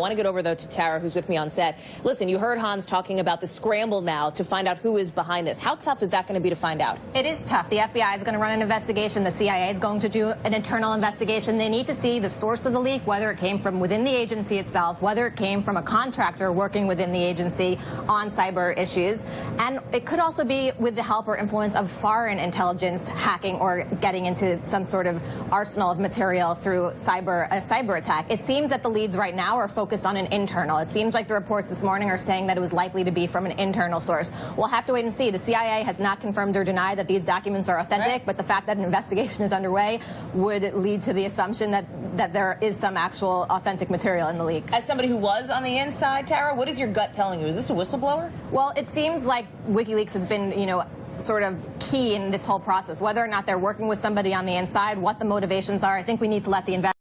I want to get over, though, to Tara, who's with me on set. Listen, you heard Hans talking about the scramble now to find out who is behind this. How tough is that going to be to find out? It is tough. The FBI is going to run an investigation. The CIA is going to do an internal investigation. They need to see the source of the leak, whether it came from within the agency itself, whether it came from a contractor working within the agency on cyber issues. And it could also be with the help or influence of foreign intelligence hacking or getting into some sort of arsenal of material through a cyber attack. It seems that the leads right now are focused on an internal. It seems like the reports this morning are saying that it was likely to be from an internal source. We'll have to wait and see. The CIA has not confirmed or denied that these documents are authentic, but the fact that an investigation is underway would lead to the assumption that there is some actual authentic material in the leak. As somebody who was on the inside, Tara, what is your gut telling you? Is this a whistleblower? Well, it seems like WikiLeaks has been, sort of key in this whole process. Whether or not they're working with somebody on the inside, what the motivations are, I think we need to let the investigation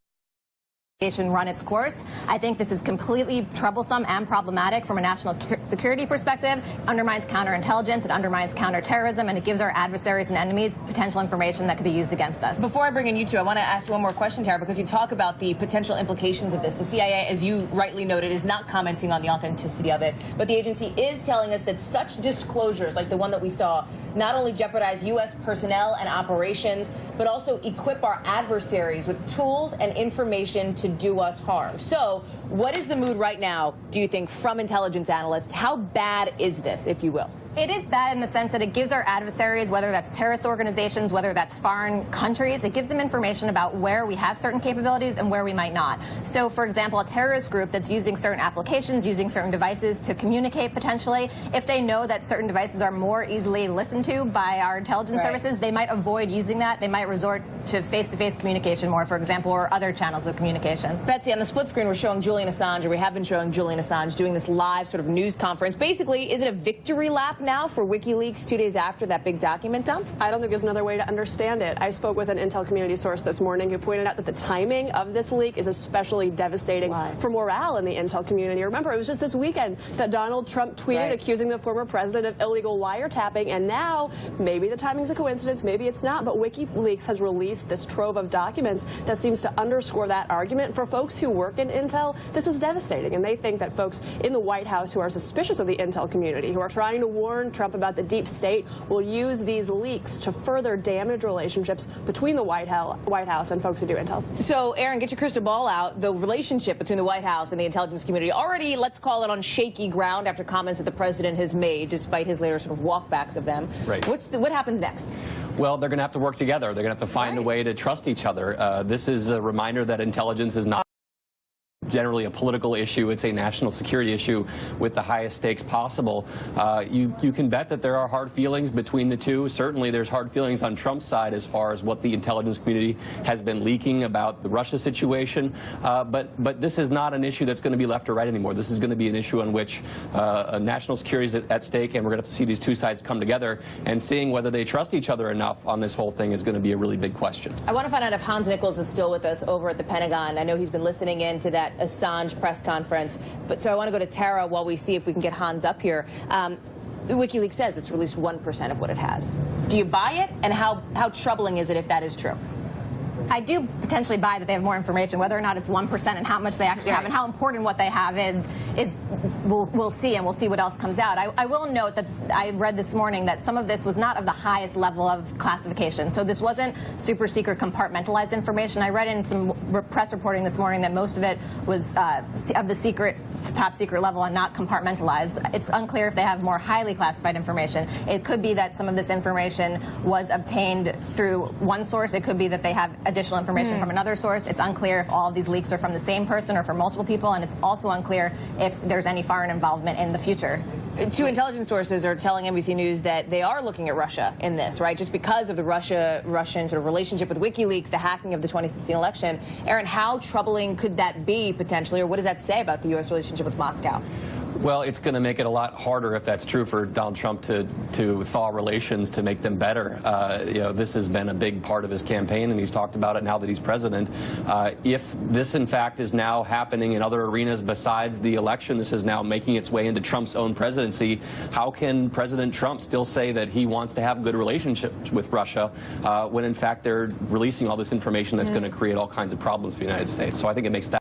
run its course. I think this is completely troublesome and problematic from a national security perspective. It undermines counterintelligence, it undermines counterterrorism, and it gives our adversaries and enemies potential information that could be used against us. Before I bring in you two, I want to ask one more question, Tara, because you talk about the potential implications of this. The CIA, as you rightly noted, is not commenting on the authenticity of it, but the agency is telling us that such disclosures, like the one that we saw, not only jeopardize U.S. personnel and operations, but also equip our adversaries with tools and information to do us harm. So what is the mood right now, do you think, from intelligence analysts? How bad is this, if you will? It is bad in the sense that it gives our adversaries, whether that's terrorist organizations, whether that's foreign countries, it gives them information about where we have certain capabilities and where we might not. So, for example, a terrorist group that's using certain applications, using certain devices to communicate potentially, if they know that certain devices are more easily listened to by our intelligence services, they might avoid using that. They might resort to face-to-face communication more, for example, or other channels of communication. Betsy, on the split screen, we're showing Julian Assange, or we have been showing Julian Assange doing this live sort of news conference. Basically, is it a victory lap now for WikiLeaks 2 days after that big document dump? I don't think there's another way to understand it. I spoke with an intel community source this morning who pointed out that the timing of this leak is especially devastating for morale in the intel community. Remember, it was just this weekend that Donald Trump tweeted accusing the former president of illegal wiretapping, and now maybe the timing's a coincidence, maybe it's not, but WikiLeaks has released this trove of documents that seems to underscore that argument. For folks who work in intel, this is devastating, and they think that folks in the White House who are suspicious of the intel community, who are trying to warn Trump about the deep state, will use these leaks to further damage relationships between the White House and folks who do intel. So, Aaron, get your crystal ball out. The relationship between the White House and the intelligence community already, let's call it, on shaky ground after comments that the president has made, despite his later sort of walkbacks of them. Right. What happens next? Well, they're going to have to work together. They're going to have to find a way to trust each other. This is a reminder that intelligence is not generally a political issue. It's a national security issue with the highest stakes possible. You can bet that there are hard feelings between the two. Certainly there's hard feelings on Trump's side as far as what the intelligence community has been leaking about the Russia situation. But this is not an issue that's going to be left or right anymore. This is going to be an issue on which national security is at stake, and we're going to have to see these two sides come together, and seeing whether they trust each other enough on this whole thing is going to be a really big question. I want to find out if Hans Nichols is still with us over at the Pentagon. I know he's been listening in to that Assange press conference, but so I want to go to Tara while we see if we can get Hans up here. WikiLeaks says it's released 1% of what it has. Do you buy it, and how troubling is it if that is true? I do potentially buy that they have more information. Whether or not it's 1% and how much they actually have and how important what they have is we'll see, and we'll see what else comes out. I will note that I read this morning that some of this was not of the highest level of classification. So this wasn't super secret compartmentalized information. I read in some press reporting this morning that most of it was of the secret to top secret level and not compartmentalized. It's unclear if they have more highly classified information. It could be that some of this information was obtained through one source. It could be that they have additional information from another source. It's unclear if all of these leaks are from the same person or from multiple people, and it's also unclear if there's any foreign involvement in the future. Two intelligence sources are telling NBC News that they are looking at Russia in this, right? Just because of the Russian sort of relationship with WikiLeaks, the hacking of the 2016 election. Aaron, how troubling could that be potentially, or what does that say about the U.S. relationship with Moscow? Well, it's going to make it a lot harder, if that's true, for Donald Trump to thaw relations, to make them better. This has been a big part of his campaign, and he's talked about it now that he's president. If this, in fact, is now happening in other arenas besides the election, this is now making its way into Trump's own presidency, how can President Trump still say that he wants to have good relationships with Russia when, in fact, they're releasing all this information that's going to create all kinds of problems for the United States? So I think it makes that